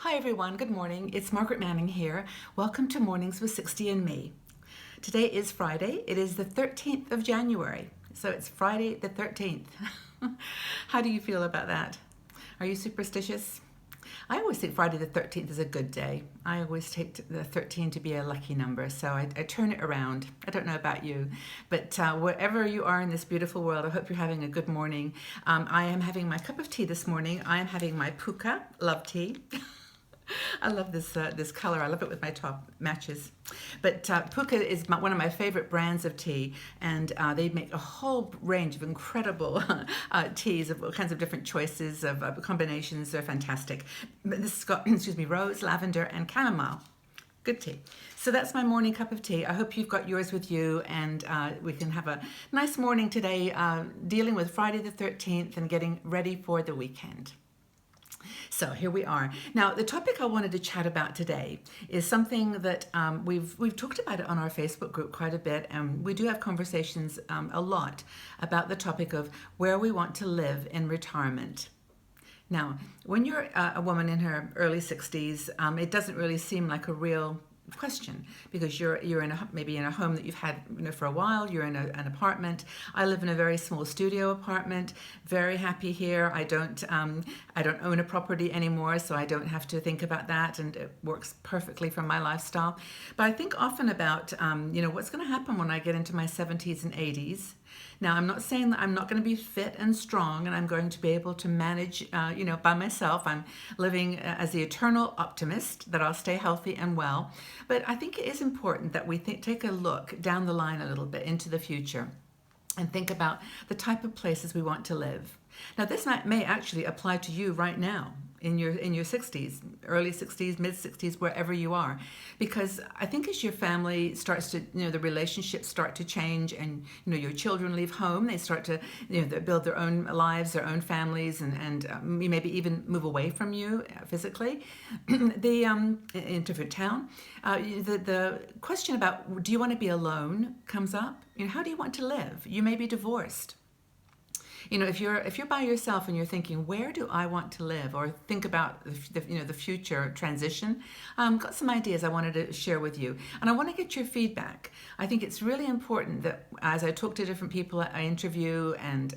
Hi everyone, good morning. It's Margaret Manning here. Welcome to Mornings with 60 and Me. Today is Friday. It is the 13th of January. So it's Friday the 13th. How do you feel about that? Are you superstitious? I always think Friday the 13th is a good day. I always take the 13 to be a lucky number, so I turn it around. I don't know about you, but wherever you are in this beautiful world, I hope you're having a good morning. I am having my cup of tea this morning. I am having my puka love tea. I love this color. I love it with my top matches. But Puka is one of my favorite brands of tea, and they make a whole range of incredible teas of all kinds of different choices of combinations. They're fantastic. But this has got, excuse me, rose, lavender, and chamomile. Good tea. So that's my morning cup of tea. I hope you've got yours with you, and we can have a nice morning today, dealing with Friday the 13th and getting ready for the weekend. So here we are. Now, the topic I wanted to chat about today is something that we've talked about it on our Facebook group quite a bit, and we do have conversations a lot about the topic of where we want to live in retirement. Now, when you're a woman in her early 60s, it doesn't really seem like a real question because you're in maybe in a home that you've had for a while. You're in an apartment. I live in a very small studio apartment. Very happy here. I don't own a property anymore, so I don't have to think about that, and it works perfectly for my lifestyle. But I think often about what's going to happen when I get into my 70s and 80s. Now, I'm not saying that I'm not going to be fit and strong and I'm going to be able to manage, by myself. I'm living as the eternal optimist that I'll stay healthy and well. But I think it is important that we take a look down the line a little bit into the future and think about the type of places we want to live. Now, this may actually apply to you right now in your 60s, early 60s, mid 60s, wherever you are, because I think as your family starts to, the relationships start to change, and your children leave home, they start to, they build their own lives, their own families, and maybe even move away from you physically, into a town. The question about do you want to be alone comes up. How do you want to live? You may be divorced. If you're by yourself and you're thinking, where do I want to live, or think about the future transition, got some ideas I wanted to share with you, and I want to get your feedback. I think it's really important that as I talk to different people I interview, and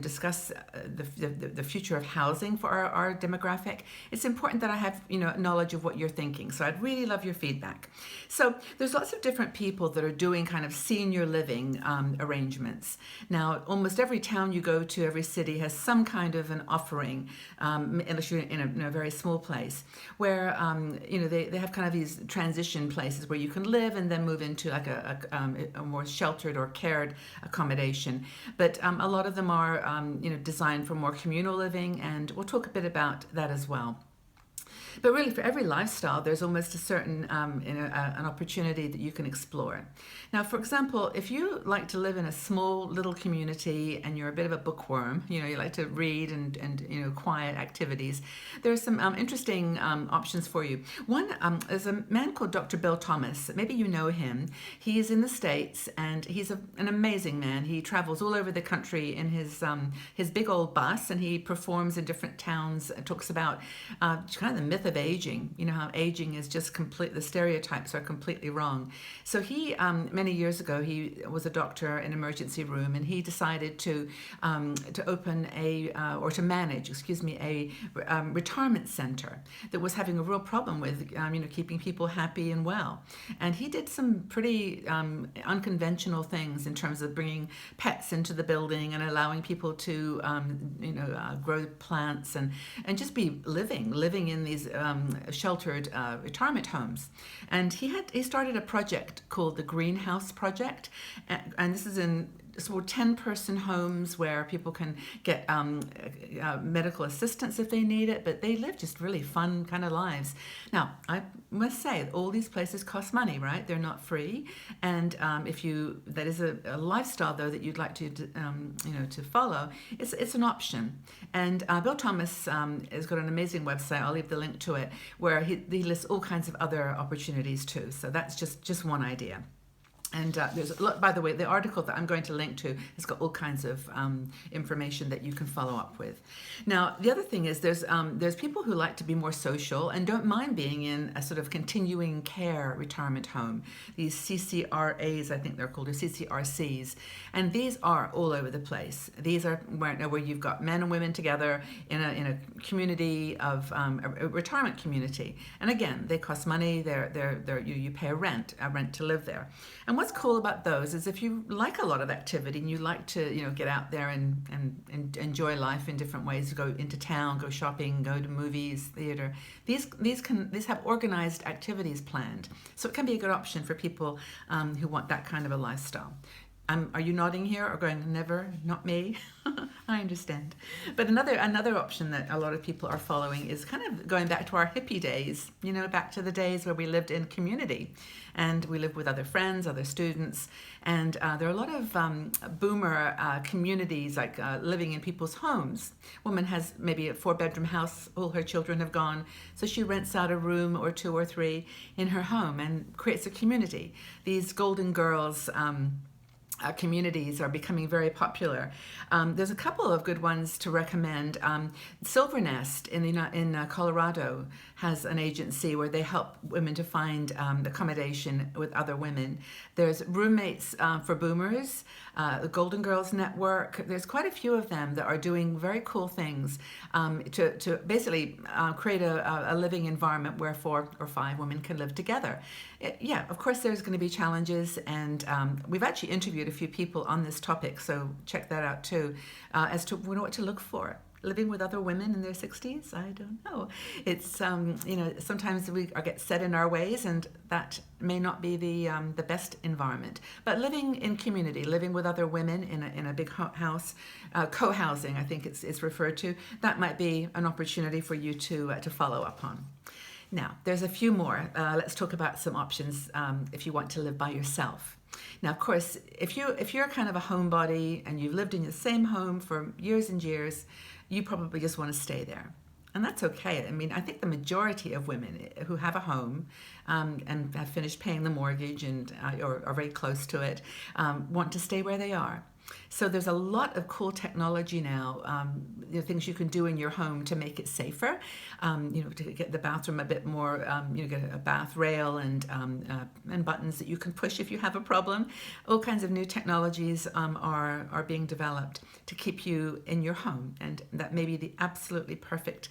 discuss the future of housing for our demographic, it's important that I have knowledge of what you're thinking. So I'd really love your feedback. So there's lots of different people that are doing kind of senior living arrangements now. Almost every town you go to, every city has some kind of an offering, unless you're in a very small place, where they have kind of these transition places where you can live and then move into like a more sheltered or cared accommodation. But a lot of them are designed for more communal living, and we'll talk a bit about that as well. But really, for every lifestyle, there's almost a certain an opportunity that you can explore. Now, for example, if you like to live in a small little community and you're a bit of a bookworm, you like to read and quiet activities, there's some interesting options for you. One is a man called Dr. Bill Thomas. Maybe you know him. He's in the States, and he's an amazing man. He travels all over the country in his big old bus, and he performs in different towns. Talks about kind of the myth of aging, how aging is just the stereotypes are completely wrong. So he, many years ago, he was a doctor in an emergency room, and he decided to open to manage a retirement center that was having a real problem with, keeping people happy and well. And he did some pretty unconventional things in terms of bringing pets into the building and allowing people to, grow plants and just be living in these sheltered retirement homes. And he started a project called the Greenhouse Project, and this is in sort of 10-person homes where people can get medical assistance if they need it, but they live just really fun kind of lives. Now, I must say, all these places cost money, right? They're not free, and that is a lifestyle though that you'd like to follow, it's an option. And Bill Thomas has got an amazing website. I'll leave the link to it, where he lists all kinds of other opportunities too. So that's just one idea. And there's a lot, by the way, the article that I'm going to link to has got all kinds of information that you can follow up with. Now, the other thing is there's people who like to be more social and don't mind being in a sort of continuing care retirement home. These CCRAs, I think they're called, or CCRCs, and these are all over the place. These are where you've got men and women together in a community of a retirement community. And again, they cost money. You pay a rent to live there. And what's cool about those is if you like a lot of activity and you like to, get out there and enjoy life in different ways, go into town, go shopping, go to movies, theater, these have organized activities planned. So it can be a good option for people who want that kind of a lifestyle. Are you nodding here or going, never, not me? I understand. But another option that a lot of people are following is kind of going back to our hippie days, back to the days where we lived in community and we lived with other friends, other students. And there are a lot of boomer communities, like living in people's homes. Woman has maybe a 4-bedroom house, all her children have gone. So she rents out a room or 2 or 3 in her home and creates a community. These Golden Girls communities are becoming very popular. There's a couple of good ones to recommend. Silver Nest in Colorado has an agency where they help women to find accommodation with other women. There's Roommates for Boomers, the Golden Girls Network. There's quite a few of them that are doing very cool things to basically create a living environment where 4 or 5 women can live together. Of course there's going to be challenges, and we've actually interviewed a few people on this topic, so check that out too, as to what to look for. Living with other women in their 60s, I don't know. It's sometimes we get set in our ways, and that may not be the best environment. But living in community, living with other women in a big house, co-housing, I think it's referred to. That might be an opportunity for you to follow up on. Now, there's a few more. Let's talk about some options if you want to live by yourself. Now, of course, if you're kind of a homebody and you've lived in the same home for years and years, you probably just want to stay there. And that's okay. I mean, I think the majority of women who have a home and have finished paying the mortgage and or are very close to it want to stay where they are. So there's a lot of cool technology now, things you can do in your home to make it safer, to get the bathroom a bit more, get a bath rail and buttons that you can push if you have a problem. All kinds of new technologies are being developed to keep you in your home, and that may be the absolutely perfect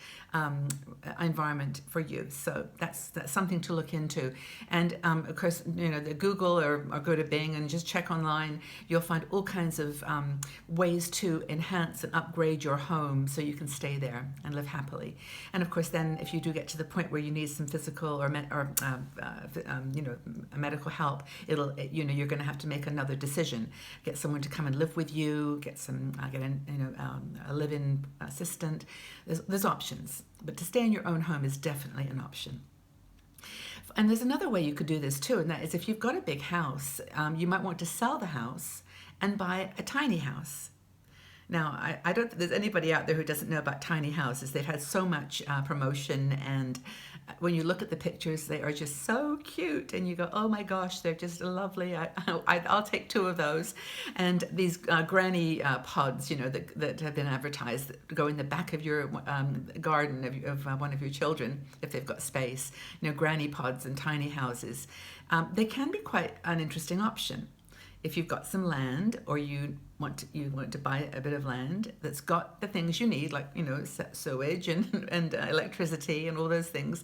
environment for you. So that's something to look into. And of course, the Google or go to Bing and just check online. You'll find all kinds of ways to enhance and upgrade your home so you can stay there and live happily. And of course, then if you do get to the point where you need some physical or medical help, you're going to have to make another decision. Get someone to come and live with you. Get a live-in assistant. There's options, but to stay in your own home is definitely an option. And there's another way you could do this too, and that is if you've got a big house, you might want to sell the house and buy a tiny house. Now, I don't think there's anybody out there who doesn't know about tiny houses. They've had so much promotion, and when you look at the pictures, they are just so cute, and you go, oh my gosh, they're just lovely. I'll take 2 of those. And these granny pods, that have been advertised, that go in the back of your garden of one of your children, if they've got space, granny pods and tiny houses. They can be quite an interesting option. If you've got some land, or you want to buy a bit of land that's got the things you need, like sewage and electricity and all those things,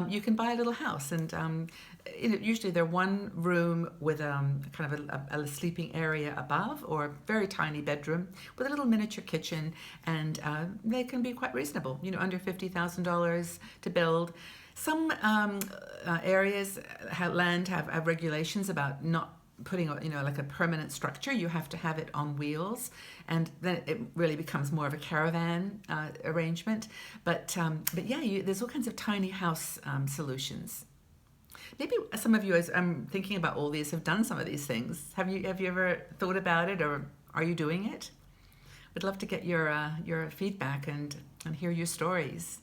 you can buy a little house. And usually they're one room with kind of a sleeping area above, or a very tiny bedroom with a little miniature kitchen, and they can be quite reasonable. Under $50,000 to build. Some areas land have regulations about not putting like a permanent structure. You have to have it on wheels, and then it really becomes more of a caravan arrangement. But there's all kinds of tiny house solutions. Maybe some of you, as I'm thinking about all these, have done some of these things. Have you ever thought about it, or are you doing it? Would love to get your feedback and hear your stories.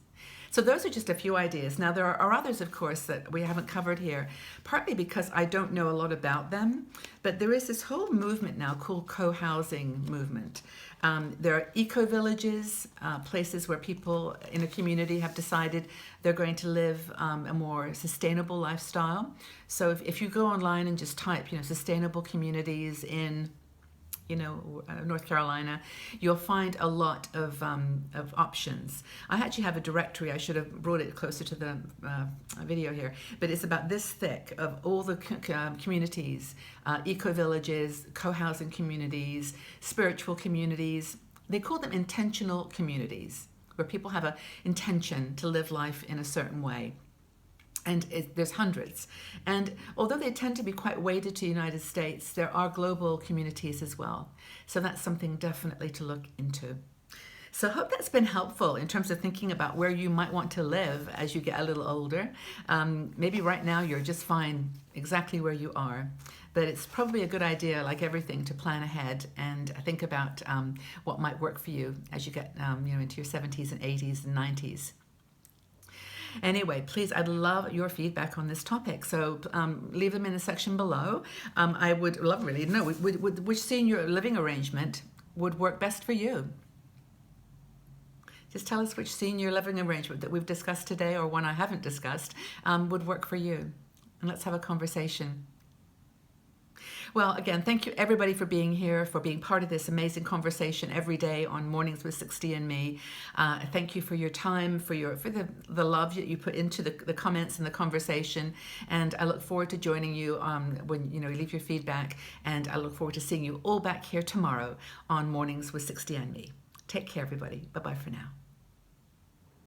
So those are just a few ideas. Now there are others, of course, that we haven't covered here, partly because I don't know a lot about them, but there is this whole movement now called co-housing movement. There are eco-villages, places where people in a community have decided they're going to live a more sustainable lifestyle. So if you go online and just type, sustainable communities in North Carolina, you'll find a lot of options. I actually have a directory. I should have brought it closer to the video here, but it's about this thick of all the communities, eco-villages, co-housing communities, spiritual communities. They call them intentional communities, where people have an intention to live life in a certain way. And there's hundreds. And although they tend to be quite weighted to the United States, there are global communities as well. So that's something definitely to look into. So I hope that's been helpful in terms of thinking about where you might want to live as you get a little older. Maybe right now you're just fine exactly where you are. But it's probably a good idea, like everything, to plan ahead and think about what might work for you as you get into your 70s and 80s and 90s. Anyway, please, I'd love your feedback on this topic. So leave them in the section below. I would love really to know which senior living arrangement would work best for you. Just tell us which senior living arrangement that we've discussed today or one I haven't discussed would work for you. And let's have a conversation. Well, again, thank you everybody for being here, for being part of this amazing conversation every day on Mornings with 60andMe. Thank you for your time, for the love that you put into the comments and the conversation. And I look forward to joining you when you leave your feedback. And I look forward to seeing you all back here tomorrow on Mornings with 60andMe. Take care, everybody. Bye-bye for now.